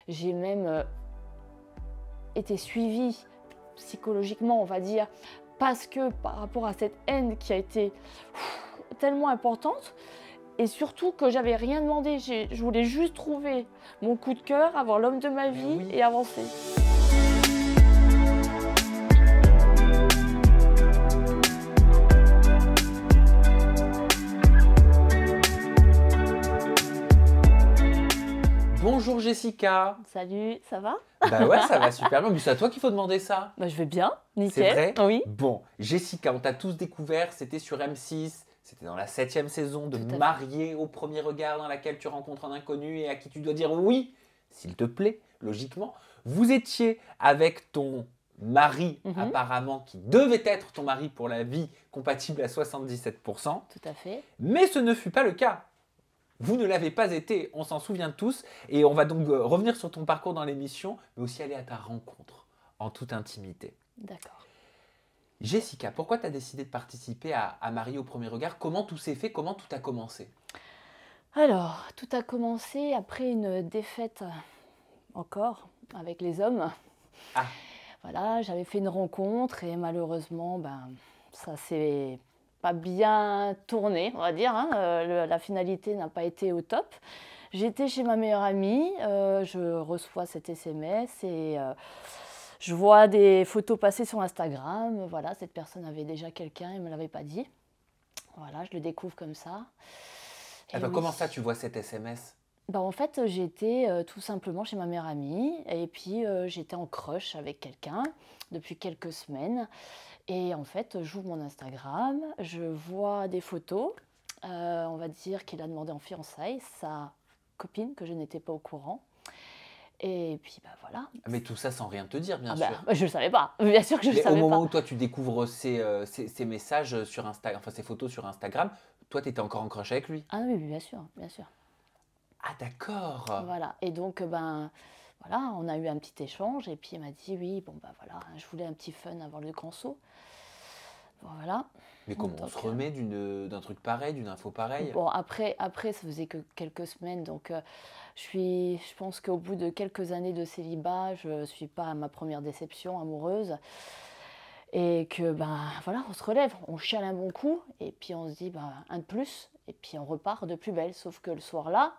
J'ai même été suivie psychologiquement, on va dire, parce que par rapport à cette haine qui a été tellement importante, et surtout que j'avais rien demandé, je voulais juste trouver mon coup de cœur, avoir l'homme de ma vie oui. et avancer. Bonjour Jessica. Salut, ça va? Bah ouais, ça va super bien. Mais c'est à toi qu'il faut demander ça. Bah, je vais bien, nickel. C'est vrai? Oui. Bon, Jessica, on t'a tous découvert, c'était sur M6, c'était dans la 7e saison de Tout à fait. Mariée au premier regard, dans laquelle tu rencontres un inconnu et à qui tu dois dire oui, s'il te plaît, logiquement. Vous étiez avec ton mari, apparemment, qui devait être ton mari pour la vie, compatible à 77%, Tout à fait. mais ce ne fut pas le cas. Vous ne l'avez pas été, on s'en souvient tous, et on va donc revenir sur ton parcours dans l'émission, mais aussi aller à ta rencontre, en toute intimité. D'accord. Jessica, pourquoi tu as décidé de participer à Mariée au premier regard? Comment tout s'est fait? Comment tout a commencé? Alors, tout a commencé après une défaite encore avec les hommes. Ah. Voilà, j'avais fait une rencontre et malheureusement, ça s'est pas bien tourné, on va dire. La finalité n'a pas été au top. J'étais chez ma meilleure amie, je reçois cet SMS et je vois des photos passer sur Instagram. Voilà, cette personne avait déjà quelqu'un, elle ne me l'avait pas dit. Voilà, je le découvre comme ça. Et oui. Comment ça, tu vois cet SMS? En fait, j'étais tout simplement chez ma meilleure amie et puis j'étais en crush avec quelqu'un depuis quelques semaines. Et en fait, j'ouvre mon Instagram, je vois des photos. On va dire qu'il a demandé en fiançailles sa copine, que je n'étais pas au courant. Et puis, voilà. Mais tout ça sans rien te dire, bien sûr. sûr. Je ne savais pas, bien sûr que je ne savais pas. Mais au moment où toi, tu découvres ces messages sur Instagram, enfin ces photos sur Instagram, toi, tu étais encore en crush avec lui? Ah oui, bien sûr, bien sûr. Ah d'accord. Voilà, et donc, voilà, on a eu un petit échange et puis il m'a dit oui, voilà, je voulais un petit fun avant le grand saut. Voilà. Mais comment on se remet d'un truc pareil, d'une info pareille? Bon, après, ça faisait que quelques semaines, donc je pense qu'au bout de quelques années de célibat, je ne suis pas à ma première déception amoureuse. Et que, voilà, on se relève, on chiale un bon coup, et puis on se dit, un de plus, et puis on repart de plus belle. Sauf que le soir-là,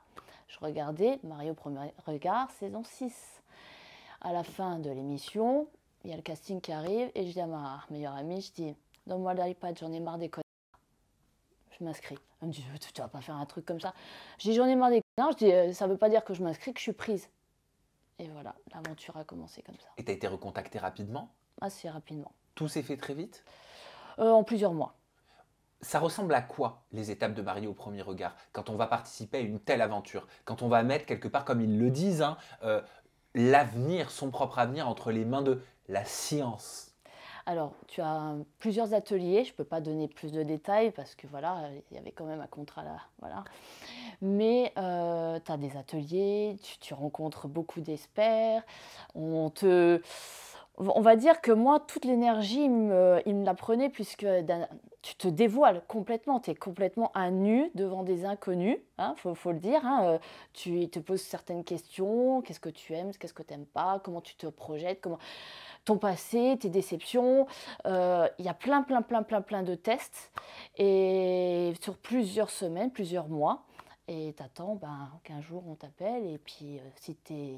je regardais Mariée au premier regard, saison 6. À la fin de l'émission, il y a le casting qui arrive, et je dis à ma meilleure amie, je dis, donne-moi l'iPad, j'en ai marre des connards. Je m'inscris. Elle me dit, tu vas pas faire un truc comme ça. Je dis, j'en ai marre des connards, je dis, ça veut pas dire que je m'inscris, que je suis prise. Et voilà, l'aventure a commencé comme ça. Et tu as été recontactée rapidement? Assez rapidement. Tout s'est fait très vite? En plusieurs mois. Ça ressemble à quoi, les étapes de Mariée au premier regard, quand on va participer à une telle aventure? Quand on va mettre quelque part, comme ils le disent, l'avenir, son propre avenir, entre les mains de la science? Alors, tu as plusieurs ateliers, je ne peux pas donner plus de détails parce que voilà, il y avait quand même un contrat là, voilà. Mais tu as des ateliers, tu rencontres beaucoup d'experts, on va dire que moi, toute l'énergie, il me la prenait puisque tu te dévoiles complètement, tu es complètement à nu devant des inconnus, faut le dire. Tu te poses certaines questions, qu'est-ce que tu aimes, qu'est-ce que tu n'aimes pas, comment tu te projettes, ton passé, tes déceptions. Il y a plein de tests et sur plusieurs semaines, plusieurs mois. Et tu attends qu'un jour on t'appelle et puis si tu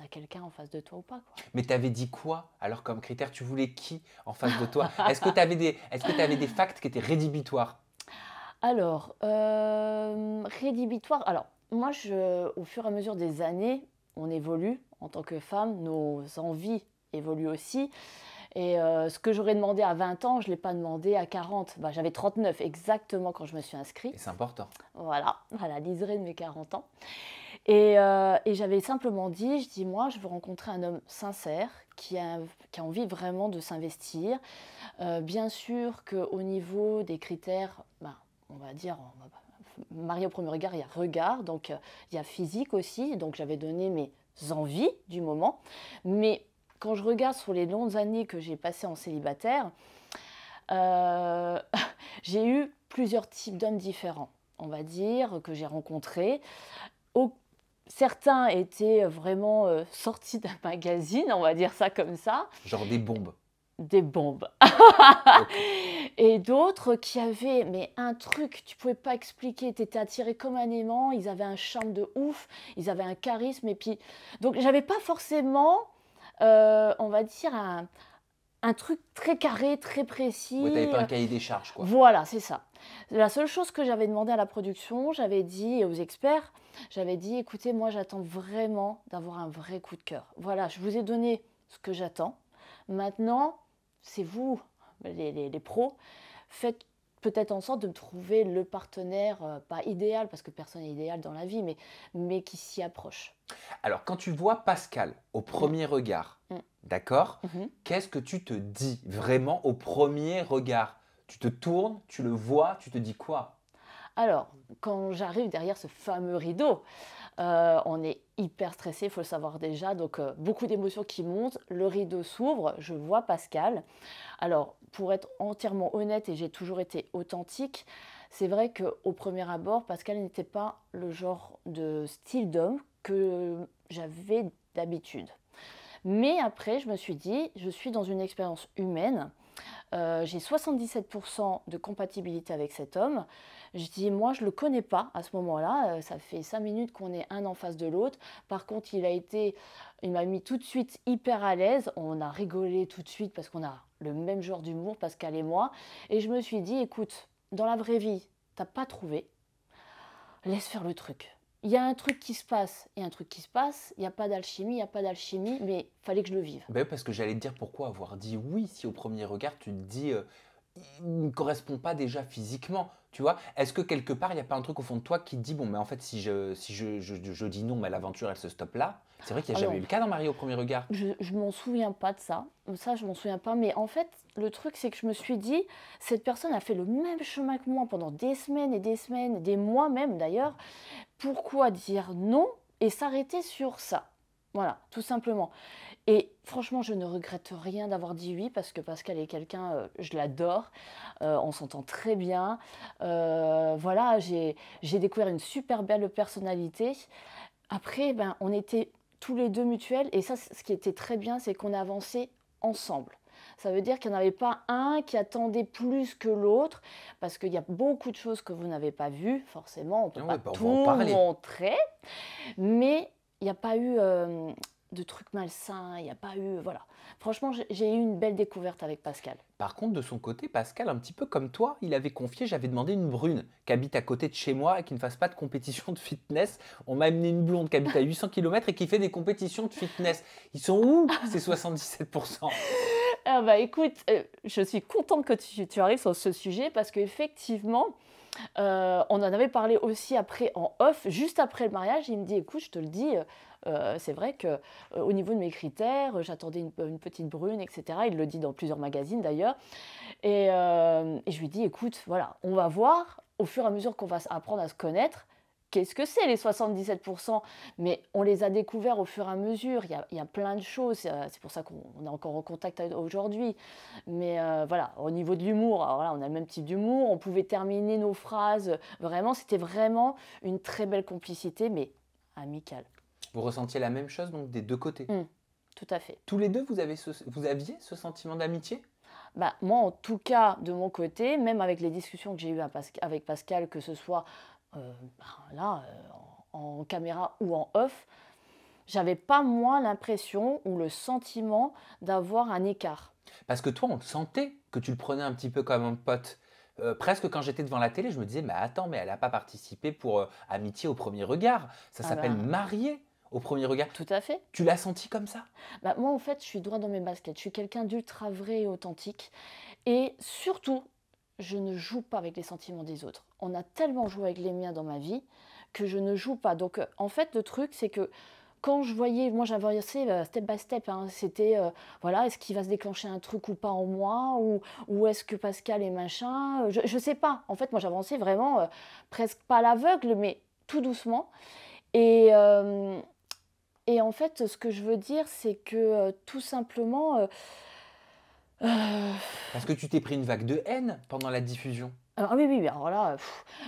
as quelqu'un en face de toi ou pas, quoi. Mais tu avais dit quoi alors comme critère? Tu voulais qui en face de toi? Est-ce que tu avais des facts qui étaient rédhibitoires? Alors, rédhibitoire. Alors, moi, au fur et à mesure des années, on évolue en tant que femme, nos envies évoluent aussi. Et ce que j'aurais demandé à 20 ans, je ne l'ai pas demandé à 40. J'avais 39 exactement quand je me suis inscrite. Et c'est important. Voilà, à la liseré de mes 40 ans. Et j'avais simplement dit, moi, je veux rencontrer un homme sincère qui a envie vraiment de s'investir. Bien sûr qu'au niveau des critères, on va dire, marié au premier regard, il y a regard, donc il y a physique aussi. Donc j'avais donné mes envies du moment. Mais quand je regarde sur les longues années que j'ai passées en célibataire, j'ai eu plusieurs types d'hommes différents, on va dire, que j'ai rencontrés. certains étaient vraiment sortis d'un magazine, on va dire ça comme ça, Genre des bombes. des bombes. Ok. Et d'autres qui avaient mais un truc, tu pouvais pas expliquer, tu étais attiré comme un aimant, ils avaient un charme de ouf, ils avaient un charisme, et puis donc j'avais pas forcément, on va dire, un truc très carré, très Ouais, t'avais précis. pas un cahier des charges, quoi. Voilà, c'est ça. La seule chose que j'avais demandé à la production, j'avais dit, et aux experts, j'avais dit, écoutez, moi j'attends vraiment d'avoir un vrai coup de cœur. Voilà, je vous ai donné ce que j'attends. Maintenant, c'est vous, les pros, faites peut-être en sorte de me trouver le partenaire, pas idéal, parce que personne n'est idéal dans la vie, mais qui s'y approche. Alors, quand tu vois Pascal au Mm, premier regard, mm, d'accord, mhm. qu'est-ce que tu te dis vraiment au premier regard? Tu te tournes, tu le vois, tu te dis quoi? Alors, quand j'arrive derrière ce fameux rideau, on est hyper stressé, il faut le savoir déjà, donc beaucoup d'émotions qui montent, le rideau s'ouvre, je vois Pascal. Alors, pour être entièrement honnête, et j'ai toujours été authentique, c'est vrai qu'au premier abord, Pascal n'était pas le genre de style d'homme que j'avais d'habitude. Mais après, je me suis dit, je suis dans une expérience humaine, j'ai 77% de compatibilité avec cet homme. Je dis, moi, je ne le connais pas à ce moment-là. Ça fait 5 minutes qu'on est un en face de l'autre. Par contre, il m'a mis tout de suite hyper à l'aise. On a rigolé tout de suite parce qu'on a le même genre d'humour, Pascal et moi. Et je me suis dit, écoute, dans la vraie vie, t'as pas trouvé. Laisse faire le truc. Il y a un truc qui se passe et un truc qui se passe. Il n'y a pas d'alchimie, il n'y a pas d'alchimie, mais il fallait que je le vive. Ben, parce que j'allais te dire pourquoi avoir dit oui si au premier regard tu te dis il ne correspond pas déjà physiquement, tu vois? Est-ce que quelque part il n'y a pas un truc au fond de toi qui te dit bon mais en fait si je dis non mais l'aventure elle se stoppe là? C'est vrai qu'il n'y a jamais eu Alors, le cas dans Marie au premier regard. je m'en souviens pas de ça. Ça, je m'en souviens pas. Mais en fait, le truc, c'est que je me suis dit, cette personne a fait le même chemin que moi pendant des semaines et des semaines, des mois même d'ailleurs. Pourquoi dire non et s'arrêter sur ça? Voilà, tout simplement. Et franchement, je ne regrette rien d'avoir dit oui parce que Pascal est quelqu'un, je l'adore, on s'entend très bien. Voilà, j'ai découvert une super belle personnalité. Après, ben, on était tous les deux mutuels et ça, ce qui était très bien, c'est qu'on avançait ensemble. Ça veut dire qu'il n'y en avait pas un qui attendait plus que l'autre, parce qu'il y a beaucoup de choses que vous n'avez pas vues, forcément, on ne peut Ah pas ouais, bah, on tout va en parler. montrer, mais il n'y a pas eu de trucs malsains, il n'y a pas eu... Voilà. Franchement, j'ai eu une belle découverte avec Pascal. Par contre, de son côté, Pascal, un petit peu comme toi, il avait confié, j'avais demandé une brune qui habite à côté de chez moi et qui ne fasse pas de compétition de fitness. On m'a amené une blonde qui habite à 800 km et qui fait des compétitions de fitness. Ils sont où ces 77%? Ah bah écoute, je suis contente que tu arrives sur ce sujet parce qu'effectivement, on en avait parlé aussi après en off, juste après le mariage. Il me dit, écoute, je te le dis, c'est vrai que au niveau de mes critères, j'attendais une petite brune, etc. Il le dit dans plusieurs magazines d'ailleurs. Et je lui dis, écoute, voilà, on va voir au fur et à mesure qu'on va apprendre à se connaître. Qu'est-ce que c'est les 77%? Mais on les a découverts au fur et à mesure. Il y a plein de choses. C'est pour ça qu'on est encore en contact aujourd'hui. Mais voilà, au niveau de l'humour, alors là, on a le même type d'humour. On pouvait terminer nos phrases. Vraiment, c'était vraiment une très belle complicité, mais amicale. Vous ressentiez la même chose donc des deux côtés. Tout à fait. Tous les deux, vous aviez ce sentiment d'amitié? Bah, moi, en tout cas, de mon côté, même avec les discussions que j'ai eues avec Pascal, que ce soit bah, là, en caméra ou en off, j'avais pas, moi, l'impression ou le sentiment d'avoir un écart. Parce que toi, on te sentait que tu le prenais un petit peu comme un pote. Presque quand j'étais devant la télé, je me disais, mais attends, mais elle n'a pas participé pour Amitié au premier regard. Ça Ah s'appelle ben, Marié au premier regard. tout à fait. Tu l'as senti comme ça? Bah, moi, en fait, je suis droit dans mes baskets. Je suis quelqu'un d'ultra vrai et authentique. Et surtout, je ne joue pas avec les sentiments des autres. On a tellement joué avec les miens dans ma vie que je ne joue pas. Donc, en fait, le truc, c'est que quand je voyais, moi j'avançais step by step, hein, c'était, voilà, est-ce qu'il va se déclencher un truc ou pas en moi, ou est-ce que Pascal est machin, je ne sais pas. En fait, moi j'avançais vraiment presque pas à l'aveugle, mais tout doucement. Et, euh, et en fait, ce que je veux dire, c'est que tout simplement, euh, Parce que tu t'es pris une vague de haine pendant la diffusion. Ah oui, oui, oui, alors là,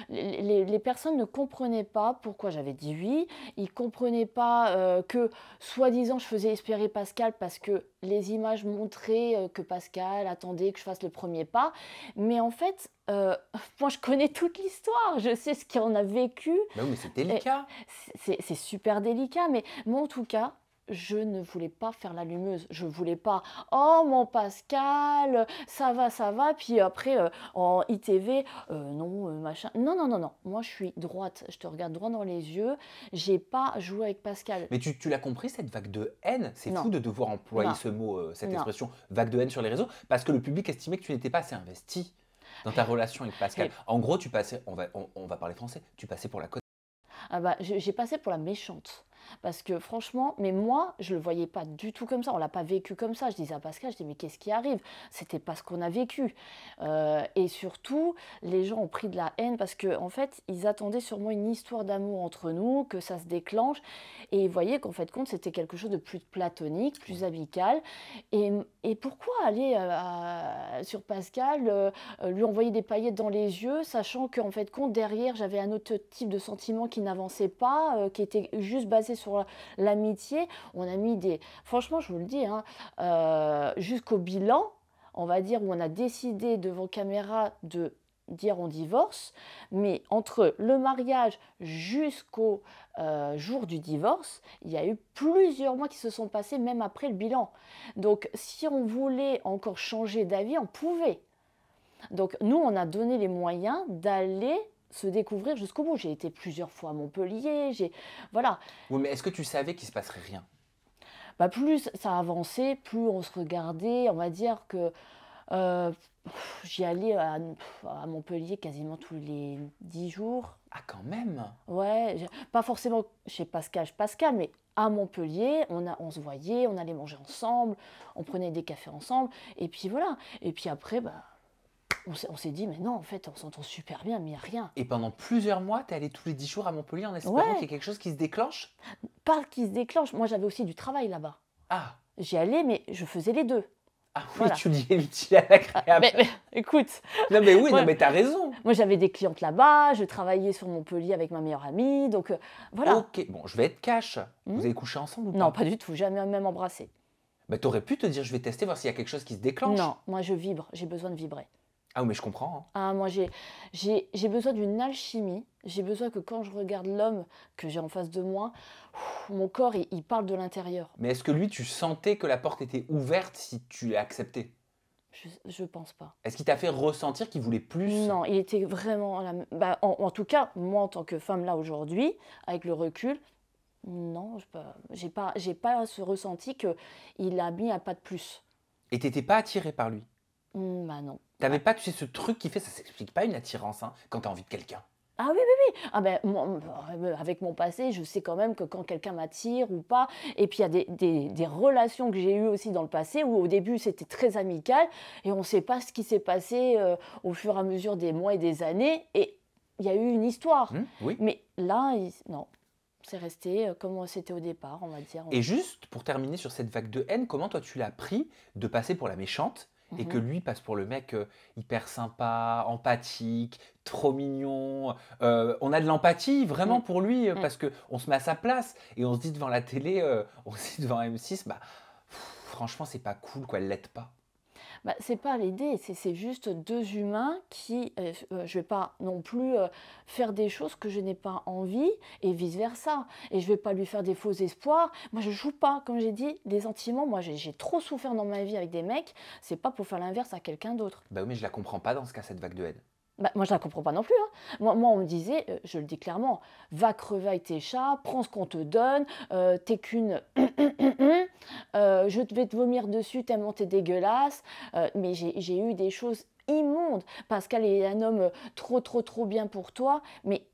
les personnes ne comprenaient pas pourquoi j'avais dit oui. Ils ne comprenaient pas, que soi-disant je faisais espérer Pascal parce que les images montraient, que Pascal attendait que je fasse le premier pas. Mais en fait, moi je connais toute l'histoire, je sais ce qu'on a vécu Bah oui, mais c'est et délicat. c'est super délicat, mais moi en tout cas, je ne voulais pas faire l'allumeuse. Je voulais pas: «Oh mon Pascal, ça va», puis après, en ITV: Non, machin». Non, non, non, non. Moi, je suis droite, je te regarde droit dans les yeux. J'ai pas joué avec Pascal. Mais tu l'as compris, cette vague de haine? C'est Non, fou de devoir employer non, ce mot, cette non. expression, vague de haine sur les réseaux, parce que le public estimait que tu n'étais pas assez investi dans ta relation avec Pascal. Et En gros, tu passais, on va parler français, tu passais pour la conne. ah bah, j'ai passé pour la méchante. Parce que franchement, mais moi, je le voyais pas du tout comme ça. On l'a pas vécu comme ça. Je disais à Pascal, je dis mais qu'est-ce qui arrive? C'était pas ce qu'on a vécu. Et surtout, les gens ont pris de la haine parce que en fait, ils attendaient sûrement une histoire d'amour entre nous, que ça se déclenche. Et ils voyaient qu'en fait, compte, c'était quelque chose de plus platonique, plus amical. Et pourquoi aller sur Pascal, lui envoyer des paillettes dans les yeux, sachant qu'en fait, compte, derrière, j'avais un autre type de sentiment qui n'avançait pas, qui était juste basé sur l'amitié. On a mis des... Franchement, je vous le dis, hein, jusqu'au bilan, on va dire, où on a décidé devant caméra de dire on divorce, mais entre le mariage jusqu'au jour du divorce, il y a eu plusieurs mois qui se sont passés, même après le bilan. Donc, si on voulait encore changer d'avis, on pouvait. Donc, nous, on a donné les moyens d'aller se découvrir jusqu'au bout. J'ai été plusieurs fois à Montpellier, voilà. Oui, mais est-ce que tu savais qu'il se passerait rien? Bah, plus ça avançait, plus on se regardait. On va dire que euh, j'y allais à Montpellier quasiment tous les 10 jours. Ah, quand même! Ouais, pas forcément chez Pascal, mais à Montpellier, on se voyait, on allait manger ensemble, on prenait des cafés ensemble, et puis voilà. Et puis après, bah, on s'est dit, mais non, en fait, on s'entend super bien, mais il n'y a rien. Et pendant plusieurs mois, t'es allé tous les 10 jours à Montpellier en espérant qu'il y Ouais, ait quelque chose qui se déclenche? pas qui se déclenche. Moi, j'avais aussi du travail là-bas. Ah! J'y allais, mais je faisais les deux. Ah oui, Voilà. tu liais l'utile à Ah, l'agréable. mais écoute, Non mais oui, non moi, mais t'as raison. moi j'avais des clientes là-bas, je travaillais sur Montpellier avec ma meilleure amie, donc voilà. Ok, bon, je vais être cash. Hmm. Vous avez couché ensemble ou Non, pas? pas du tout, jamais même embrassé. Bah t'aurais pu te dire, je vais tester, voir s'il y a quelque chose qui se déclenche. Non, moi je vibre, j'ai besoin de vibrer. Ah oui, mais je comprends, hein. Ah, moi j'ai besoin d'une alchimie, j'ai besoin que quand je regarde l'homme que j'ai en face de moi, mon corps il parle de l'intérieur. Mais est-ce que lui, tu sentais que la porte était ouverte si tu l'as accepté? Je pense pas. Est-ce qu'il t'a fait ressentir qu'il voulait plus? Non, il était vraiment bah, en tout cas, moi en tant que femme là aujourd'hui, avec le recul, non, j'ai pas ce ressenti que il a mis un pas de plus. Et t'étais pas attiré par lui? Bah non. T'avais pas, tu sais, ce truc qui fait, ça s'explique pas une attirance, hein, quand t'as envie de quelqu'un. Ah oui, oui, oui. Ah ben, avec mon passé, je sais quand même que quand quelqu'un m'attire ou pas, et puis il y a des relations que j'ai eues aussi dans le passé où au début c'était très amical et on ne sait pas ce qui s'est passé au fur et à mesure des mois et des années et il y a eu une histoire. Oui. Mais là, non, c'est resté comme c'était au départ, on va dire. Et juste pour terminer sur cette vague de haine, comment toi tu l'as pris de passer pour la méchante et que Mhm. lui passe pour le mec hyper sympa, empathique, trop mignon. On a de l'empathie vraiment Mm. pour lui Mm. parce que on se met à sa place et on se dit devant la télé, on se dit devant M6, bah franchement c'est pas cool quoi, elle l'aide pas. Bah, c'est pas l'idée, c'est juste deux humains qui, je vais pas non plus faire des choses que je n'ai pas envie et vice-versa. Et je vais pas lui faire des faux espoirs. Moi, je joue pas, comme j'ai dit, les sentiments. Moi, j'ai trop souffert dans ma vie avec des mecs. C'est pas pour faire l'inverse à quelqu'un d'autre. Bah oui, mais je la comprends pas dans ce cas cette vague de haine. Bah, moi, je la comprends pas non plus, hein. Moi, on me disait, je le dis clairement, va crever avec tes chats, prends ce qu'on te donne, t'es qu'une... je vais te vomir dessus tellement t'es dégueulasse. Mais j'ai eu des choses immondes. Pascal est un homme trop bien pour toi, mais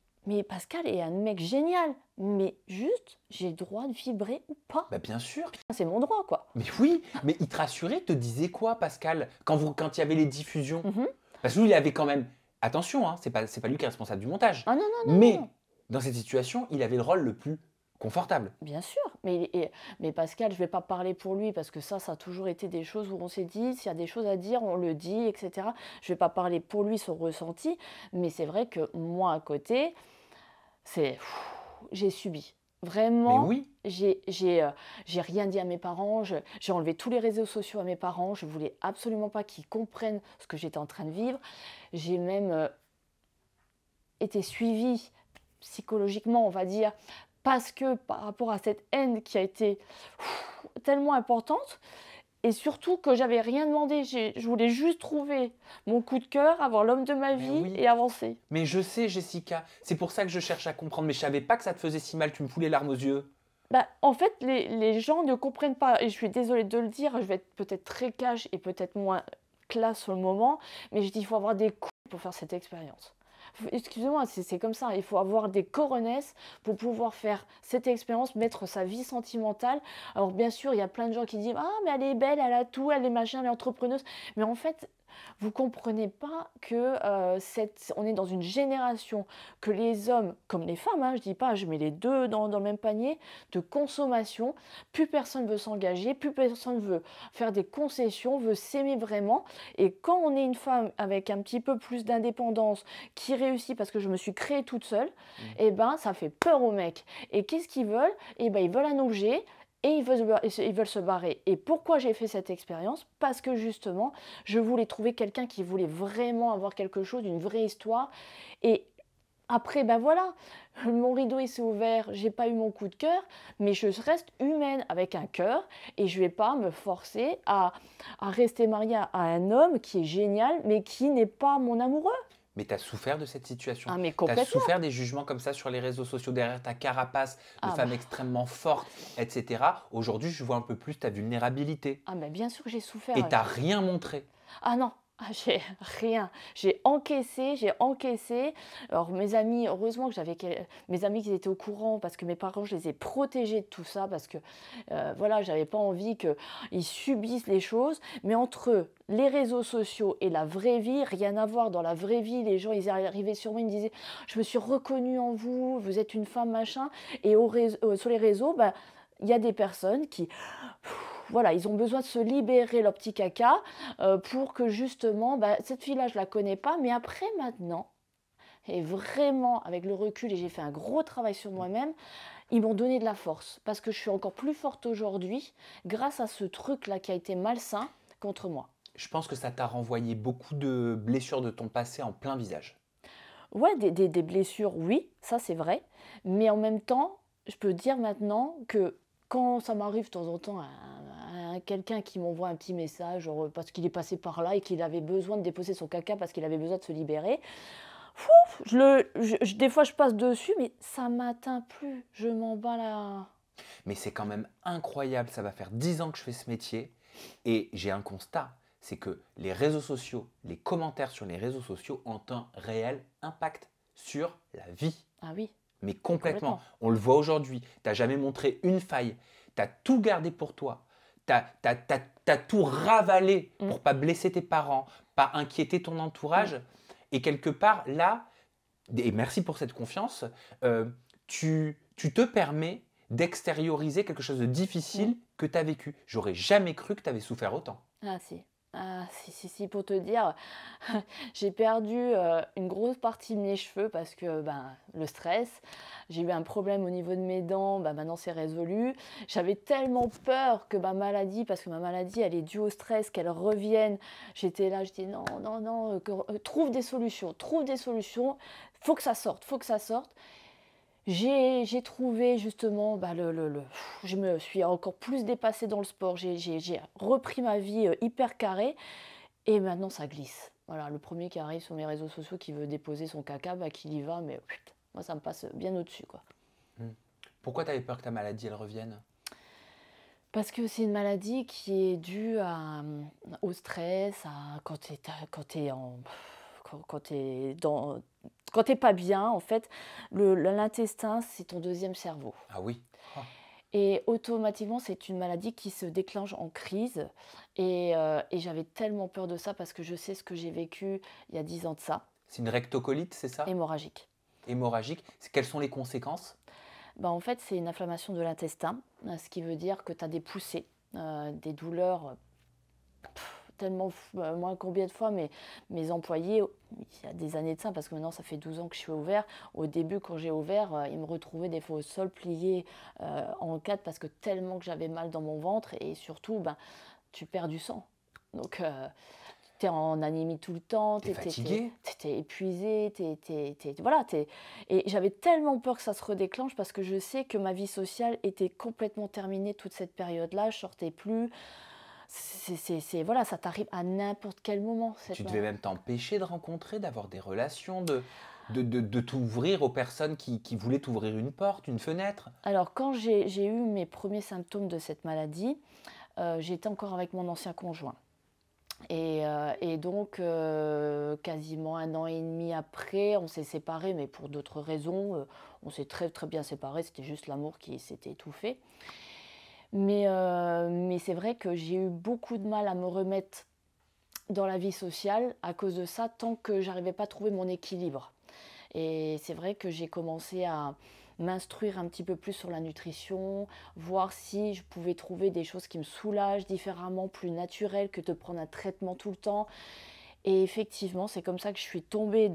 Pascal est un mec génial. Mais juste, j'ai le droit de vibrer ou pas. Bah bien sûr. C'est mon droit, quoi. Mais oui, mais il te rassurait, il te disait quoi Pascal quand il y avait les diffusions? Mhm. Parce que lui il avait quand même, attention, hein, c'est pas lui qui est responsable du montage. Ah non, non, non, Mais non. dans cette situation, il avait le rôle le plus confortable. Bien sûr, mais Pascal, je ne vais pas parler pour lui parce que ça a toujours été des choses où on s'est dit, s'il y a des choses à dire, on le dit, etc. Je ne vais pas parler pour lui, son ressenti, mais c'est vrai que moi, à côté, j'ai subi. Mais Vraiment, oui, j'ai rien dit à mes parents, j'ai enlevé tous les réseaux sociaux à mes parents, je voulais absolument pas qu'ils comprennent ce que j'étais en train de vivre. J'ai même été suivie psychologiquement, on va dire, parce que par rapport à cette haine qui a été tellement importante, et surtout que j'avais rien demandé, je voulais juste trouver mon coup de cœur, avoir l'homme de ma mais vie oui. et avancer. Mais je sais, Jessica, c'est pour ça que je cherche à comprendre, mais je savais pas que ça te faisait si mal, tu me fous les larmes aux yeux. Bah, en fait, les gens ne comprennent pas, et je suis désolée de le dire, je vais être peut-être très cash et peut-être moins classe sur le moment, mais je dis il faut avoir des couilles pour faire cette expérience. Excusez-moi, c'est comme ça, il faut avoir des coronesses pour pouvoir faire cette expérience, mettre sa vie sentimentale. Alors bien sûr, il y a plein de gens qui disent « Ah, mais elle est belle, elle a tout, elle est machin, elle est entrepreneuse ». Mais en fait, vous ne comprenez pas que on est dans une génération que les hommes, comme les femmes, hein, je ne dis pas, je mets les deux dans le même panier, de consommation. Plus personne veut s'engager, plus personne veut faire des concessions, veut s'aimer vraiment. Et quand on est une femme avec un petit peu plus d'indépendance, qui réussit parce que je me suis créée toute seule, et ben ça fait peur aux mecs. Et qu'est-ce qu'ils veulent? Et ben ils veulent un objet. Et ils veulent se barrer. Et pourquoi j'ai fait cette expérience? Parce que justement, je voulais trouver quelqu'un qui voulait vraiment avoir quelque chose, une vraie histoire. Et après, ben voilà, mon rideau il s'est ouvert, j'ai pas eu mon coup de cœur, mais je reste humaine avec un cœur et je vais pas me forcer à rester mariée à un homme qui est génial, mais qui n'est pas mon amoureux. Mais tu as souffert de cette situation. Ah, mais Tu as complètement. souffert des jugements comme ça sur les réseaux sociaux, derrière ta carapace de Ah, femme bah, extrêmement forte, etc. Aujourd'hui, je vois un peu plus ta vulnérabilité. ah, bah, bien sûr que j'ai souffert. Et tu n'as rien montré. Ah non, ah, j'ai rien. J'ai encaissé, j'ai encaissé. Alors mes amis, heureusement que mes amis qui étaient au courant parce que mes parents, je les ai protégés de tout ça parce que voilà, j'avais pas envie qu'ils subissent les choses. Mais entre les réseaux sociaux et la vraie vie, rien à voir. Dans la vraie vie, les gens, ils arrivaient sur moi, ils me disaient, je me suis reconnue en vous, vous êtes une femme, machin. Et sur les réseaux, bah, il y a des personnes qui voilà, ils ont besoin de se libérer leur petit caca pour que justement, bah, cette fille-là, je ne la connais pas, mais après, maintenant, et vraiment, avec le recul, et j'ai fait un gros travail sur moi-même, ils m'ont donné de la force, parce que je suis encore plus forte aujourd'hui grâce à ce truc-là qui a été malsain contre moi. Je pense que ça t'a renvoyé beaucoup de blessures de ton passé en plein visage. Ouais, des blessures, oui, ça c'est vrai, mais en même temps, je peux dire maintenant que quand ça m'arrive de temps en temps à quelqu'un qui m'envoie un petit message parce qu'il est passé par là et qu'il avait besoin de déposer son caca parce qu'il avait besoin de se libérer, fouf, des fois je passe dessus, mais ça m'atteint plus, je m'en bats là. Mais c'est quand même incroyable, ça va faire 10 ans que je fais ce métier et j'ai un constat, c'est que les réseaux sociaux, les commentaires sur les réseaux sociaux ont un réel impact sur la vie. Ah oui, Mais complètement. complètement. On le voit aujourd'hui. Tu n'as jamais montré une faille. Tu as tout gardé pour toi. Tu as tout ravalé Mm. pour pas blesser tes parents, pas inquiéter ton entourage. Et quelque part, là, et merci pour cette confiance, tu te permets d'extérioriser quelque chose de difficile que tu as vécu. J'aurais jamais cru que tu avais souffert autant. Ah si. Ah si, pour te dire, j'ai perdu une grosse partie de mes cheveux parce que ben, le stress, j'ai eu un problème au niveau de mes dents, ben, maintenant c'est résolu. J'avais tellement peur que ma maladie, parce que ma maladie elle est due au stress, qu'elle revienne. J'étais là, je dis non, non, non, trouve des solutions, faut que ça sorte, faut que ça sorte. J'ai trouvé justement, bah, je me suis encore plus dépassée dans le sport, j'ai repris ma vie hyper carrée et maintenant ça glisse. Voilà, le premier qui arrive sur mes réseaux sociaux qui veut déposer son caca, bah, qu'il y va, mais moi ça me passe bien au-dessus, quoi. Hmm. Pourquoi tu avais peur que ta maladie elle revienne? Parce que c'est une maladie qui est due au stress, quand t'es quand t'es quand t'es pas bien, en fait, l'intestin, c'est ton deuxième cerveau. Ah oui. Oh. Et automatiquement, c'est une maladie qui se déclenche en crise. Et j'avais tellement peur de ça parce que je sais ce que j'ai vécu il y a 10 ans de ça, C'est une rectocolite, c'est ça? hémorragique. Hémorragique. Quelles sont les conséquences? Bah, en fait, c'est une inflammation de l'intestin, ce qui veut dire que tu as des poussées, des douleurs tellement, moi combien de fois mes employés, il y a des années de ça, parce que maintenant ça fait 12 ans que je suis ouvert, au début quand j'ai ouvert, ils me retrouvaient des fois au sol plié en quatre parce que tellement que j'avais mal dans mon ventre et surtout, ben, tu perds du sang. Donc tu es en anémie tout le temps, T'es fatigué? t'es épuisé, voilà, et j'avais tellement peur que ça se redéclenche parce que je sais que ma vie sociale était complètement terminée toute cette période-là, je sortais plus. Voilà, ça t'arrive à n'importe quel moment. Tu devais même t'empêcher de rencontrer, d'avoir des relations, de t'ouvrir aux personnes qui voulaient t'ouvrir une porte, une fenêtre. Alors, quand j'ai eu mes premiers symptômes de cette maladie, j'étais encore avec mon ancien conjoint. Et donc, quasiment 1 an et demi après, on s'est séparés, mais pour d'autres raisons. On s'est très, très bien séparés, c'était juste l'amour qui s'était étouffé. Mais c'est vrai que j'ai eu beaucoup de mal à me remettre dans la vie sociale à cause de ça, tant que j'arrivais pas à trouver mon équilibre. Et c'est vrai que j'ai commencé à m'instruire un petit peu plus sur la nutrition, voir si je pouvais trouver des choses qui me soulagent différemment, plus naturelles que de prendre un traitement tout le temps. Et effectivement, c'est comme ça que je suis tombée,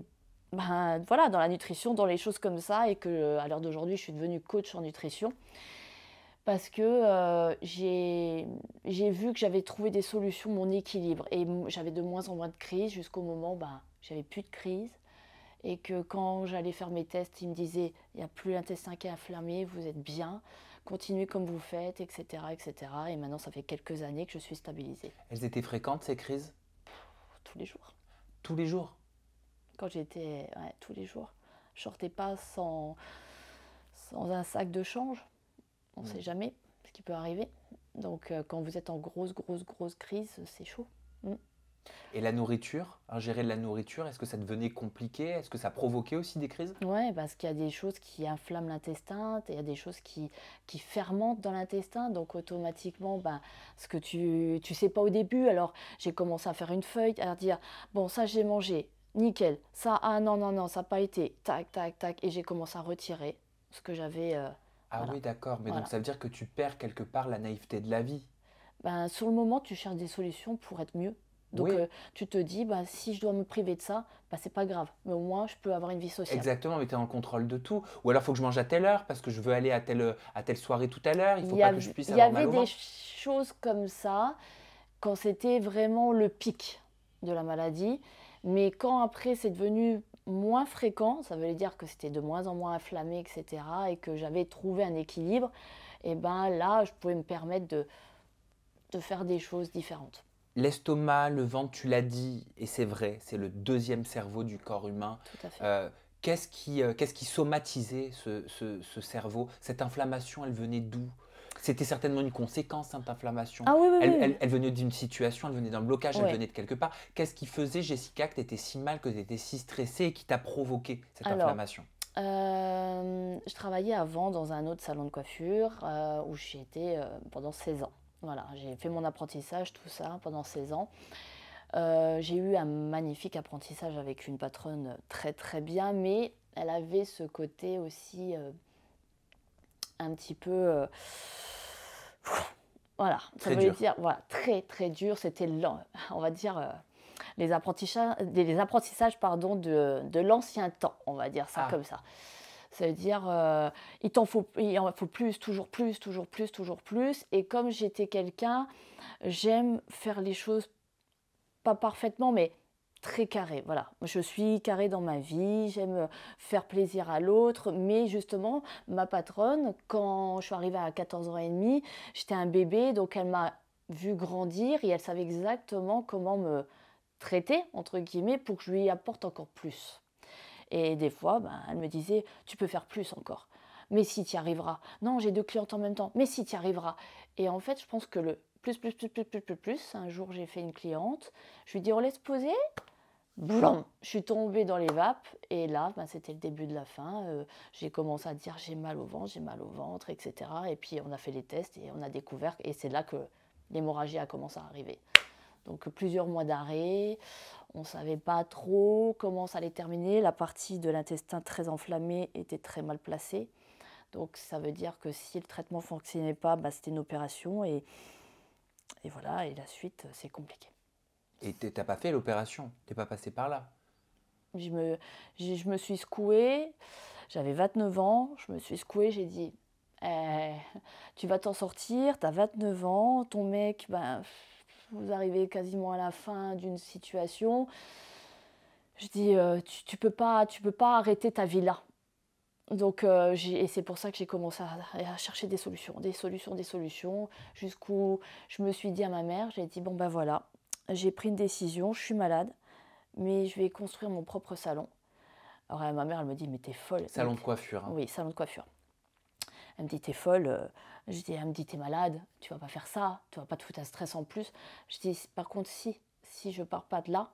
ben, voilà, dans la nutrition, dans les choses comme ça, et que à l'heure d'aujourd'hui, je suis devenue coach en nutrition. Parce que j'ai vu que j'avais trouvé des solutions, mon équilibre. Et j'avais de moins en moins de crises jusqu'au moment où ben, j'avais plus de crise. Et que quand j'allais faire mes tests, ils me disaient, il n'y a plus l'intestin qui est inflammé, vous êtes bien, continuez comme vous faites, etc., etc. Et maintenant, ça fait quelques années que je suis stabilisée. Elles étaient fréquentes, ces crises? Tous les jours. Tous les jours? Quand j'étais, ouais, tous les jours. Je sortais pas sans un sac de change. On ne sait jamais ce qui peut arriver. Donc, quand vous êtes en grosse, grosse, grosse crise, c'est chaud. Et la nourriture, ingérer de la nourriture, est-ce que ça devenait compliqué? Est-ce que ça provoquait aussi des crises? Ouais, parce qu'il y a des choses qui inflamment l'intestin, il y a des choses qui fermentent dans l'intestin, donc automatiquement, ben, ce que tu sais pas au début, alors j'ai commencé à faire une feuille, à dire, bon, ça j'ai mangé, nickel, ça, ah non, non, non, ça n'a pas été, tac, tac, tac, et j'ai commencé à retirer ce que j'avais, Ah voilà, oui, d'accord. Mais donc voilà. ça veut dire que tu perds quelque part la naïveté de la vie. Ben, sur le moment, tu cherches des solutions pour être mieux. Donc, Oui, tu te dis, ben, si je dois me priver de ça, ben, c'est pas grave, mais au moins, je peux avoir une vie sociale. exactement, mais tu es en contrôle de tout. Ou alors, il faut que je mange à telle heure parce que je veux aller à telle soirée tout à l'heure. Il ne faut pas que je puisse Il y avoir mal avait au des ventre. choses comme ça quand c'était vraiment le pic de la maladie, mais quand après c'est devenu moins fréquent, ça veut dire que c'était de moins en moins inflammé, etc., et que j'avais trouvé un équilibre, et ben là, je pouvais me permettre de faire des choses différentes. L'estomac, le ventre, tu l'as dit, et c'est vrai, c'est le deuxième cerveau du corps humain. Tout à fait. Qu'est-ce qui somatisait ce cerveau? Cette inflammation, elle venait d'où? C'était certainement une conséquence, cette inflammation. Ah oui, oui, Elle, oui. elle- elle venait d'une situation, elle venait d'un blocage, elle Ouais. venait de quelque part. Qu'est-ce qui faisait, Jessica, que tu étais si mal, que tu étais si stressée et qui t'a provoqué cette Alors, inflammation? je travaillais avant dans un autre salon de coiffure où j'y étais pendant 16 ans. Voilà, j'ai fait mon apprentissage, tout ça, pendant 16 ans. J'ai eu un magnifique apprentissage avec une patronne très très bien, mais elle avait ce côté aussi un petit peu, voilà, ça Très voulait dur. dire, voilà, très très dur. C'était lent, on va dire, les apprentissages pardon, de l'ancien temps, on va dire ça Ah, comme ça. Ça veut dire, il en faut plus, toujours plus, toujours plus, toujours plus. Et comme j'étais quelqu'un, j'aime faire les choses pas parfaitement, mais très carré. Voilà, je suis carré dans ma vie, j'aime faire plaisir à l'autre, mais justement, ma patronne, quand je suis arrivée à 14 ans et demi, j'étais un bébé, donc elle m'a vu grandir et elle savait exactement comment me traiter, entre guillemets, pour que je lui apporte encore plus. Et des fois, ben, elle me disait, tu peux faire plus encore. Mais si tu y arriveras. Non, j'ai 2 clientes en même temps. Mais si tu y arriveras. Et en fait, je pense que le plus, plus, plus, plus, plus, plus, plus, un jour j'ai fait une cliente, je lui dis, on laisse poser. Blam, je suis tombée dans les vapes et là, ben, c'était le début de la fin. J'ai commencé à dire j'ai mal au ventre, j'ai mal au ventre, etc. Et puis on a fait les tests et on a découvert, et c'est là que l'hémorragie a commencé à arriver. Donc plusieurs mois d'arrêt, on ne savait pas trop comment ça allait terminer. La partie de l'intestin très enflammée était très mal placée. Donc ça veut dire que si le traitement ne fonctionnait pas, bah, c'était une opération et voilà, et la suite, c'est compliqué. Et tu n'as pas fait l'opération, tu n'es pas passé par là. Je me suis secouée, j'avais 29 ans, je me suis secouée, j'ai dit, eh, tu vas t'en sortir, tu as 29 ans, ton mec, ben, vous arrivez quasiment à la fin d'une situation. Je dis, tu peux pas arrêter ta vie là. Donc, et c'est pour ça que j'ai commencé à chercher des solutions, jusqu'où je me suis dit à ma mère, j'ai dit, bon ben voilà, j'ai pris une décision, je suis malade, mais je vais construire mon propre salon. Alors ma mère, elle me dit, mais t'es folle. Salon de coiffure. Hein. Oui, salon de coiffure. Elle me dit, t'es folle. Elle me dit, t'es malade, tu vas pas faire ça, tu vas pas te foutre un stress en plus. Je dis, par contre, si je pars pas de là,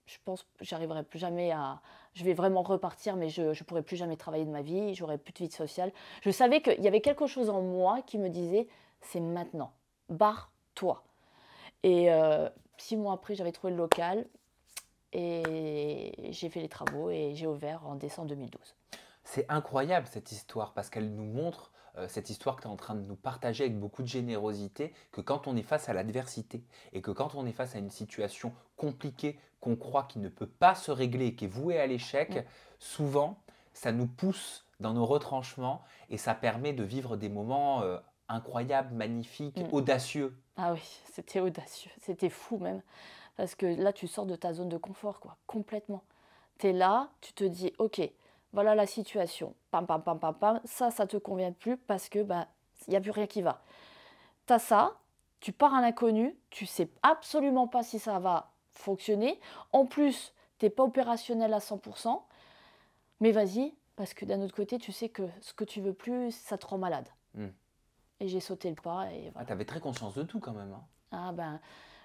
je pense que j'arriverai plus jamais à... Je vais vraiment repartir, mais je ne pourrai plus jamais travailler de ma vie, j'aurai plus de vie sociale. Je savais qu'il y avait quelque chose en moi qui me disait, c'est maintenant, barre-toi. Et 6 mois après, j'avais trouvé le local et j'ai fait les travaux et j'ai ouvert en décembre 2012. C'est incroyable cette histoire parce qu'elle nous montre cette histoire que tu es en train de nous partager avec beaucoup de générosité, que quand on est face à l'adversité et que quand on est face à une situation compliquée qu'on croit qui ne peut pas se régler et qui est vouée à l'échec, souvent ça nous pousse dans nos retranchements et ça permet de vivre des moments incroyables, magnifiques, audacieux. Ah oui, c'était audacieux, c'était fou même, parce que là tu sors de ta zone de confort, quoi, complètement. Tu es là, tu te dis, ok, voilà la situation, pam, pam, pam, pam, pam, ça te convient plus parce que bah, y a plus rien qui va. Tu as ça, tu pars à l'inconnu, tu sais absolument pas si ça va fonctionner. En plus, tu n'es pas opérationnel à 100%, mais vas-y, parce que d'un autre côté, tu sais que ce que tu veux plus, ça te rend malade. Et j'ai sauté le pas et voilà. Ah, tu avais très conscience de tout quand même. Hein. Ah ben,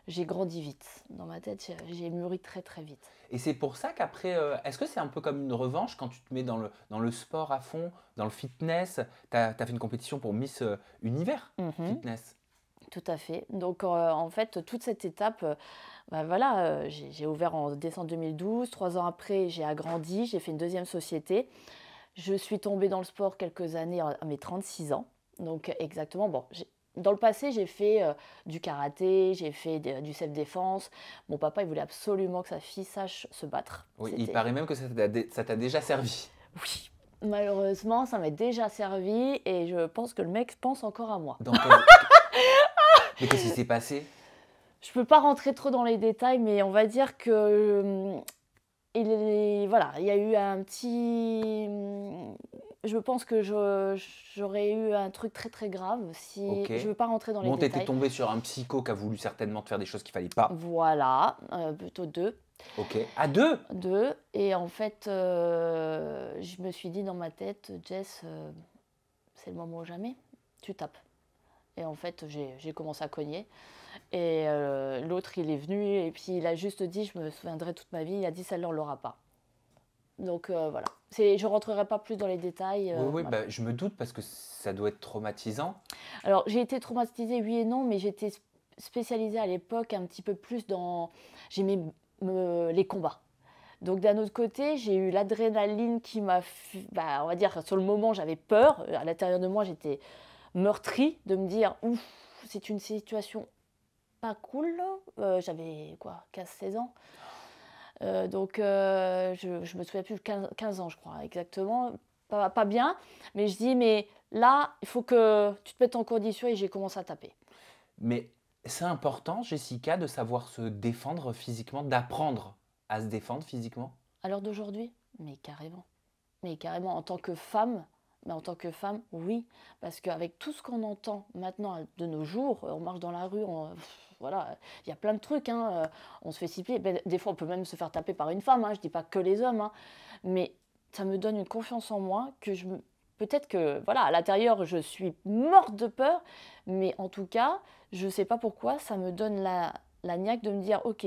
j'ai grandi vite. Dans ma tête, j'ai mûri très très vite. Et c'est pour ça qu'après, est-ce que c'est un peu comme une revanche quand tu te mets dans le sport à fond, dans le fitness? Tu as fait une compétition pour Miss Univers Fitness. Tout à fait. Donc en fait, toute cette étape, voilà, j'ai ouvert en décembre 2012. 3 ans après, j'ai agrandi, j'ai fait une deuxième société. Je suis tombée dans le sport quelques années à mes 36 ans. Donc exactement, bon, dans le passé, j'ai fait du karaté, j'ai fait du self-défense. Mon papa, il voulait absolument que sa fille sache se battre. Oui, il paraît même que ça t'a déjà servi. Oui, malheureusement, ça m'est déjà servi et je pense que le mec pense encore à moi. Mais qu'est-ce qui s'est passé? Je ne peux pas rentrer trop dans les détails, mais on va dire que voilà, il y a eu un petit... Je pense que j'aurais eu un truc très très grave si... Okay. Je ne veux pas rentrer dans les détails. Bon, t'étais tombé sur un psycho qui a voulu certainement te faire des choses qu'il ne fallait pas. Voilà, plutôt 2. Ok, à 2? 2. Et en fait, je me suis dit dans ma tête, Jess, c'est le moment ou jamais, tu tapes. Et en fait, j'ai commencé à cogner. Et l'autre, il est venu et puis il a juste dit, je me souviendrai toute ma vie, il a dit, celle-là, on ne l'aura pas. Donc voilà, je ne rentrerai pas plus dans les détails. Oui, voilà. bah, je me doute parce que ça doit être traumatisant. Alors j'ai été traumatisée, oui et non, mais j'étais spécialisée à l'époque un petit peu plus dans... J'aimais les combats. Donc d'un autre côté, j'ai eu l'adrénaline qui m'a... on va dire, sur le moment, j'avais peur. À l'intérieur de moi, j'étais meurtrie de me dire, ouf, c'est une situation pas cool. J'avais quoi, 15-16 ans. Donc je me souviens plus, 15 ans je crois exactement, pas bien, mais je dis mais là il faut que tu te mettes en condition et j'ai commencé à taper. Mais c'est important, Jessica, de savoir se défendre physiquement, d'apprendre à se défendre physiquement? À l'heure d'aujourd'hui, mais carrément en tant que femme. Mais en tant que femme, oui, parce qu'avec tout ce qu'on entend maintenant de nos jours, on marche dans la rue, voilà, il y a plein de trucs, hein, on se fait siffler, des fois on peut même se faire taper par une femme, hein, je ne dis pas que les hommes, hein, mais ça me donne une confiance en moi que peut-être que, voilà, à l'intérieur je suis morte de peur, mais en tout cas, je ne sais pas pourquoi, ça me donne la niaque de me dire, ok,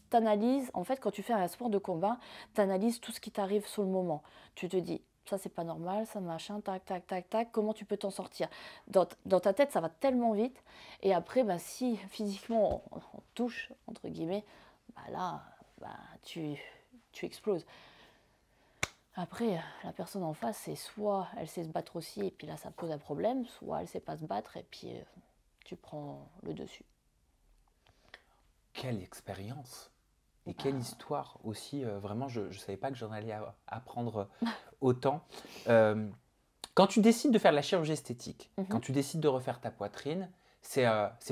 t'analyses, en fait quand tu fais un sport de combat, t'analyses tout ce qui t'arrive sur le moment, tu te dis, ça c'est pas normal, ça machin, tac, tac, tac, tac, comment tu peux t'en sortir? Dans ta tête, ça va tellement vite. Et après, si physiquement on touche, entre guillemets, là, tu exploses. Après, la personne en face, c'est soit elle sait se battre aussi, et puis là, ça pose un problème, soit elle sait pas se battre, et puis tu prends le dessus. Quelle expérience et Bah, quelle histoire aussi. Vraiment, je ne savais pas que j'en allais apprendre autant. Euh, Quand tu décides de faire de la chirurgie esthétique, quand mhm, tu décides de refaire ta poitrine, c'est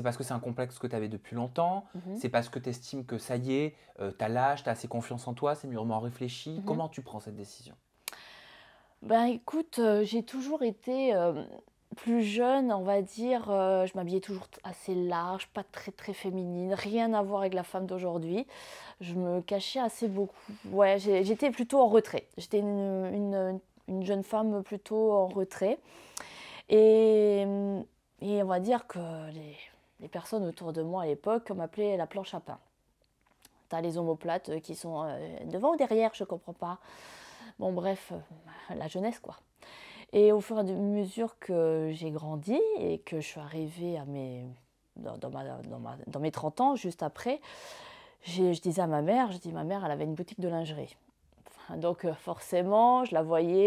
parce que c'est un complexe que tu avais depuis longtemps, mhm, c'est parce que tu estimes que ça y est, tu as l'âge, tu as assez confiance en toi, c'est mûrement réfléchi. mhm. Comment tu prends cette décision? Ben écoute, j'ai toujours été plus jeune, on va dire, je m'habillais toujours assez large, pas très très féminine, rien à voir avec la femme d'aujourd'hui. Je me cachais assez beaucoup. Ouais, j'étais plutôt en retrait. J'étais une jeune femme plutôt en retrait. Et, et on va dire que les personnes autour de moi à l'époque m'appelaient la planche à pain. T'as les omoplates qui sont devant ou derrière, je comprends pas. Bon bref, la jeunesse quoi. Et au fur et à mesure que j'ai grandi et que je suis arrivée à dans mes 30 ans, juste après, je disais à ma mère, ma mère, elle avait une boutique de lingerie. Enfin, donc forcément, je la voyais,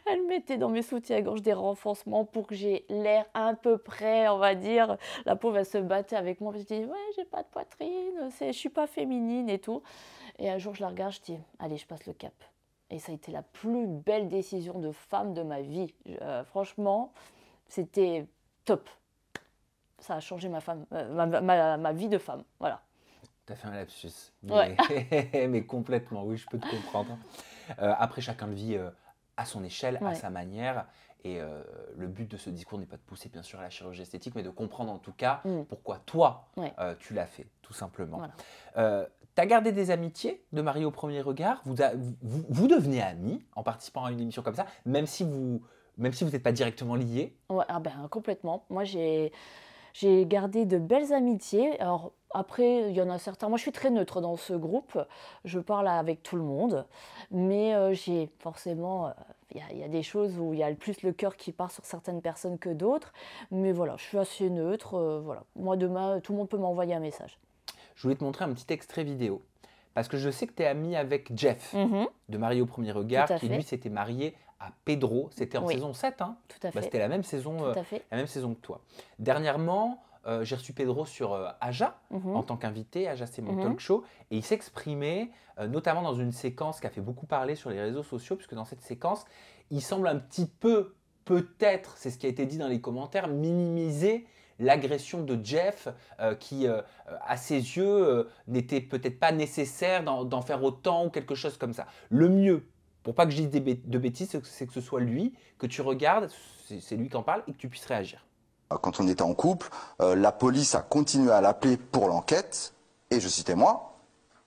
elle mettait dans mes soutiens-gorge des renforcements pour que j'ai l'air à peu près, on va dire. La pauvre, elle se battait avec moi. Je dis, ouais, j'ai pas de poitrine, je suis pas féminine et tout. Et un jour, je la regarde, je dis, allez, je passe le cap. Et ça a été la plus belle décision de femme de ma vie. Franchement, c'était top. Ça a changé ma vie de femme. Voilà. T'as fait un lapsus, Ouais. mais complètement, oui, je peux te comprendre. Après, chacun le vit à son échelle, à Ouais. sa manière. Et le but de ce discours n'est pas de pousser, bien sûr, à la chirurgie esthétique, mais de comprendre en tout cas Mm. pourquoi toi, Ouais. tu l'as fait, tout simplement. Voilà. Tu as gardé des amitiés de Marie au premier regard. Vous devenez amis en participant à une émission comme ça, même si vous n'êtes pas directement liés. Ouais, ah ben, complètement. Moi, j'ai gardé de belles amitiés. Alors après, il y en a certains. Moi, je suis très neutre dans ce groupe. Je parle avec tout le monde, mais j'ai forcément, il y a des choses où il y a plus le cœur qui part sur certaines personnes que d'autres. Mais voilà, je suis assez neutre. Voilà. Moi, demain, tout le monde peut m'envoyer un message. Je voulais te montrer un petit extrait vidéo. Parce que je sais que tu es ami avec Jeff Mhm, de Marie au premier tout regard, à qui lui fait. s'était marié à Pedro. C'était en Oui, saison 7, hein. tout à Bah, fait. c'était Tout à fait. la même saison que toi. Dernièrement, j'ai reçu Pedro sur Aja en Mhm, tant qu'invité. Aja, c'est mon mhm, talk show. Et il s'exprimait notamment dans une séquence qui a fait beaucoup parler sur les réseaux sociaux, puisque dans cette séquence, il semble un petit peu, peut-être, c'est ce qui a été dit dans les commentaires, minimiser l'agression de Jeff qui, à ses yeux, n'était peut-être pas nécessaire d'en faire autant ou quelque chose comme ça. Le mieux, pour pas que je dise de bêtises, c'est que ce soit lui, que tu regardes, c'est lui qui en parle et que tu puisses réagir. Quand on était en couple, la police a continué à l'appeler pour l'enquête, et je citais moi,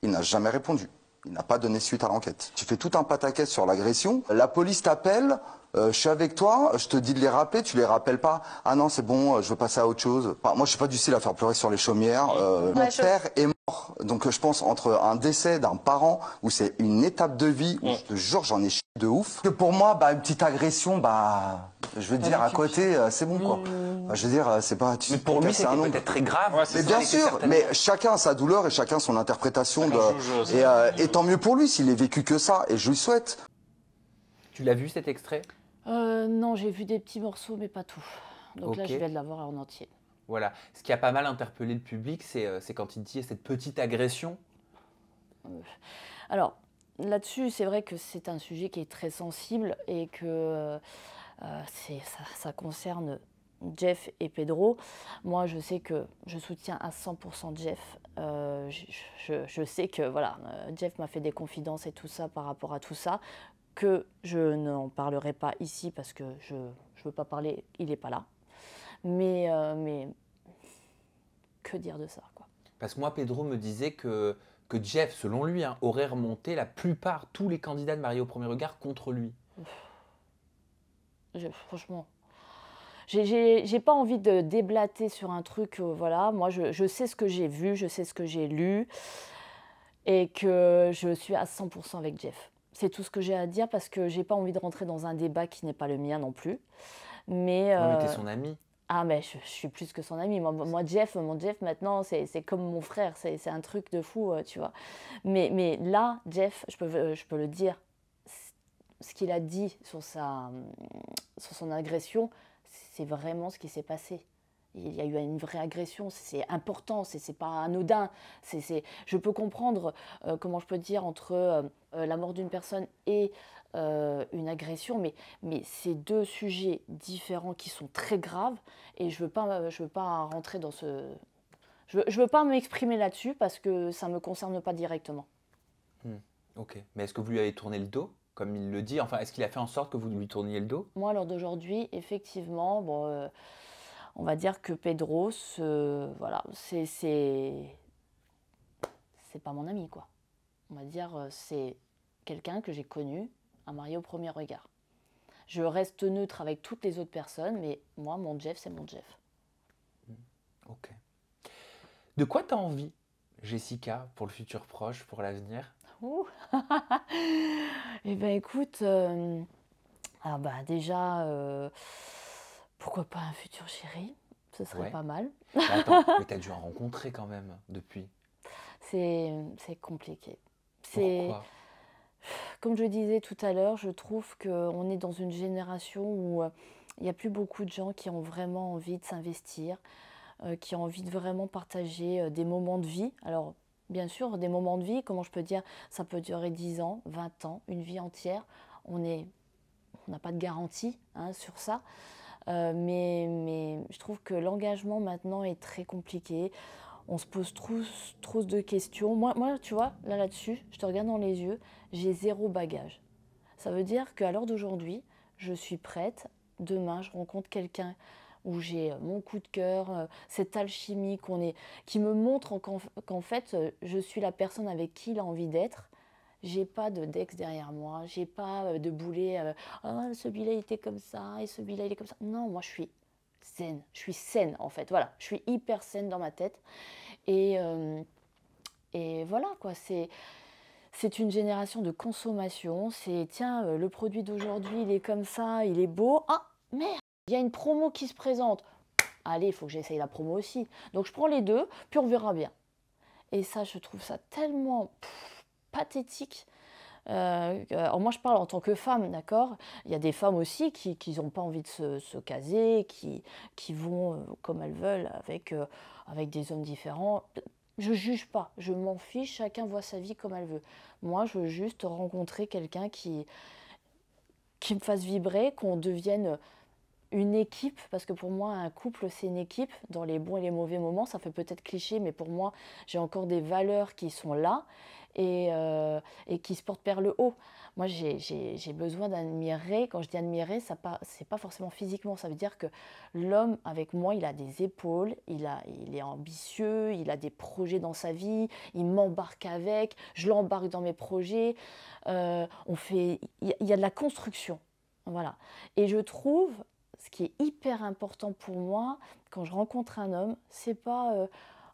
il n'a jamais répondu. Il n'a pas donné suite à l'enquête. Tu fais tout un pataquès sur l'agression, la police t'appelle, je suis avec toi, je te dis de les rappeler, tu les rappelles pas. Ah non, c'est bon, je veux passer à autre chose. Enfin, moi, je suis pas du style à faire pleurer sur les chaumières. Mon père est mort, donc je pense entre un décès d'un parent où c'est une étape de vie où je te jure j'en ai chié de ouf. Que pour moi, bah une petite agression, bah je veux dire à côté, c'est bon quoi. Bah, je veux dire, c'est pas. Mais pour lui, c'est c'était un nombre. peut-être très grave. Mais bien sûr, mais chacun a sa douleur et chacun son interprétation de. Et tant mieux pour lui s'il est vécu que ça, et je lui souhaite. Tu l'as vu cet extrait? Non, j'ai vu des petits morceaux, mais pas tout. Donc là, Ok. je vais l'avoir en entier. Voilà. Ce qui a pas mal interpellé le public, c'est quand il dit cette petite agression. Alors, là-dessus, c'est vrai que c'est un sujet qui est très sensible et que ça concerne Jeff et Pedro. Moi, je sais que je soutiens à 100% Jeff. Je sais que voilà, Jeff m'a fait des confidences et tout ça par rapport à tout ça, que je n'en parlerai pas ici parce que je ne veux pas parler, il n'est pas là. Mais que dire de ça, quoi. Parce que moi, Pedro me disait que Jeff, selon lui, hein, aurait remonté la plupart, tous les candidats de Marie au premier regard contre lui. Franchement, j'ai pas envie de déblater sur un truc, voilà. Moi, je sais ce que j'ai vu, je sais ce que j'ai lu et que je suis à 100% avec Jeff. C'est tout ce que j'ai à dire parce que j'ai pas envie de rentrer dans un débat qui n'est pas le mien non plus. Mais, Ouais, mais t'es son ami. ah, mais je suis plus que son ami. Moi, Jeff, mon Jeff, maintenant, c'est comme mon frère. C'est un truc de fou, tu vois. Mais là, Jeff, je peux le dire, ce qu'il a dit sur son agression, c'est vraiment ce qui s'est passé. Il y a eu une vraie agression, c'est important, c'est pas anodin. Je peux comprendre, comment je peux dire, entre la mort d'une personne et une agression, mais c'est deux sujets différents qui sont très graves et je veux pas rentrer dans ce... Je veux pas m'exprimer là-dessus parce que ça ne me concerne pas directement. Ok, mais est-ce que vous lui avez tourné le dos, comme il le dit? Enfin, est-ce qu'il a fait en sorte que vous lui tourniez le dos? Moi, à l'heure d'aujourd'hui, effectivement, bon, on va dire que Pedro, voilà, c'est pas mon ami, quoi. On va dire, c'est quelqu'un que j'ai connu, un mari au premier regard. Je reste neutre avec toutes les autres personnes, mais moi, mon Jeff, c'est mon Jeff. Ok. De quoi tu as envie, Jessica, pour le futur proche, pour l'avenir? Eh bien, écoute, déjà, pourquoi pas un futur chéri? Ce serait pas mal. Mais attends, mais tu as dû en rencontrer quand même depuis. C'est compliqué. Pourquoi? Comme je disais tout à l'heure, je trouve qu'on est dans une génération où il n'y a plus beaucoup de gens qui ont vraiment envie de s'investir, qui ont envie de vraiment partager des moments de vie. Alors, bien sûr, des moments de vie, comment je peux dire, ça peut durer 10 ans, 20 ans, une vie entière. On n'a pas de garantie sur ça. Mais je trouve que l'engagement maintenant est très compliqué. On se pose trop de questions. Moi, tu vois, là-dessus, je te regarde dans les yeux, j'ai 0 bagage. Ça veut dire qu'à l'heure d'aujourd'hui, je suis prête. Demain, je rencontre quelqu'un où j'ai mon coup de cœur, cette alchimie qui me montre qu'en fait, je suis la personne avec qui il a envie d'être. J'ai pas d'ex derrière moi, j'ai pas de boulet, ah, celui-là il était comme ça et celui-là il est comme ça. Non, moi je suis saine en fait, voilà, je suis hyper saine dans ma tête. Et, et voilà quoi, c'est une génération de consommation, c'est tiens, le produit d'aujourd'hui il est comme ça, il est beau, ah merde, il y a une promo qui se présente, allez, il faut que j'essaye la promo aussi. Donc je prends les deux, puis on verra bien. Et ça, je trouve ça tellement pathétique. Alors moi, je parle en tant que femme, d'accord? Il y a des femmes aussi qui n'ont pas envie de se caser, qui vont comme elles veulent avec des hommes différents. Je juge pas, je m'en fiche, chacun voit sa vie comme elle veut. Moi, je veux juste rencontrer quelqu'un qui me fasse vibrer, qu'on devienne une équipe, parce que pour moi, un couple, c'est une équipe, dans les bons et les mauvais moments. Ça fait peut-être cliché, mais pour moi, j'ai encore des valeurs qui sont là et qui se portent vers le haut. Moi, j'ai besoin d'admirer. Quand je dis admirer, c'est pas forcément physiquement. Ça veut dire que l'homme, avec moi, il a des épaules, il est ambitieux, il a des projets dans sa vie, il m'embarque avec, je l'embarque dans mes projets. Il y a de la construction. Voilà. Et je trouve ce qui est hyper important pour moi, quand je rencontre un homme, c'est pas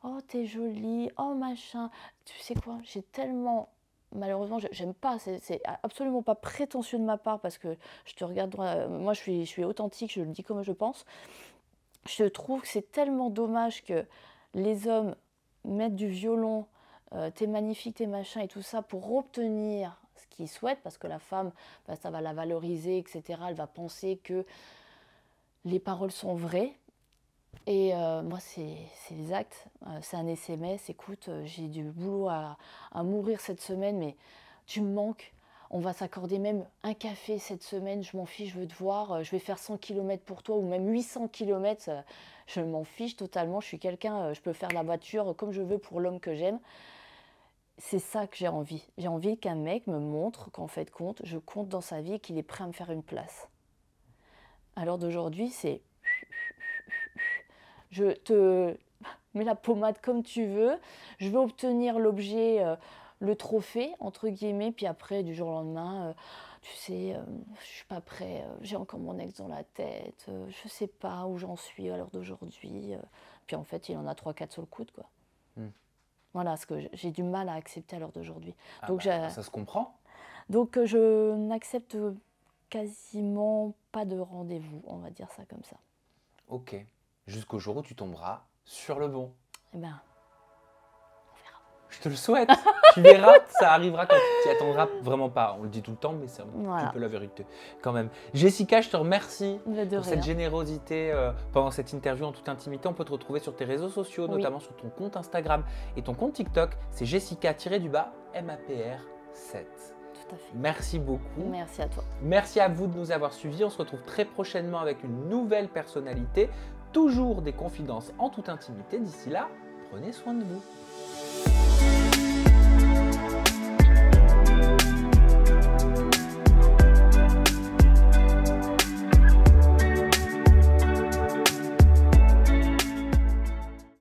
oh t'es jolie, oh machin. Tu sais quoi, j'ai tellement, malheureusement, j'aime pas, c'est absolument pas prétentieux de ma part parce que je te regarde, moi je suis authentique, je le dis comme je pense. Je trouve que c'est tellement dommage que les hommes mettent du violon, t'es magnifique, t'es machin et tout ça pour obtenir ce qu'ils souhaitent parce que la femme, bah, ça va la valoriser, etc. Elle va penser que les paroles sont vraies. Et moi, c'est les actes. C'est un SMS. Écoute, j'ai du boulot à mourir cette semaine, mais tu me manques. On va s'accorder même un café cette semaine. Je m'en fiche, je veux te voir. Je vais faire 100 km pour toi ou même 800 km. Je m'en fiche totalement. Je suis quelqu'un, je peux faire la voiture comme je veux pour l'homme que j'aime. C'est ça que j'ai envie. J'ai envie qu'un mec me montre qu'en fait, je compte dans sa vie et qu'il est prêt à me faire une place. À l'heure d'aujourd'hui, c'est je te mets la pommade comme tu veux, je veux obtenir l'objet, le trophée, entre guillemets, puis après, du jour au lendemain, tu sais, je suis pas prêt, j'ai encore mon ex dans la tête, je sais pas où j'en suis à l'heure d'aujourd'hui. Puis en fait, il en a 3-4 sur le coude, quoi. Voilà, ce que j'ai du mal à accepter à l'heure d'aujourd'hui. Ah Donc, bah, ça se comprend. donc je n'accepte quasiment pas de rendez-vous, on va dire ça comme ça. Ok. Jusqu'au jour où tu tomberas sur le bon. Eh ben, Je te le souhaite. Tu verras, ça arrivera quand tu t'y attendras vraiment pas. On le dit tout le temps, mais c'est un Voilà. petit peu la vérité quand même. Jessica, je te remercie De pour rien. cette générosité pendant cette interview en toute intimité. On peut te retrouver sur tes réseaux sociaux, Oui. notamment sur ton compte Instagram et ton compte TikTok. C'est Jessica-MAPR7. Tout à fait. Merci beaucoup. Merci à toi. Merci à vous de nous avoir suivis. On se retrouve très prochainement avec une nouvelle personnalité. Toujours des confidences en toute intimité. D'ici là, prenez soin de vous.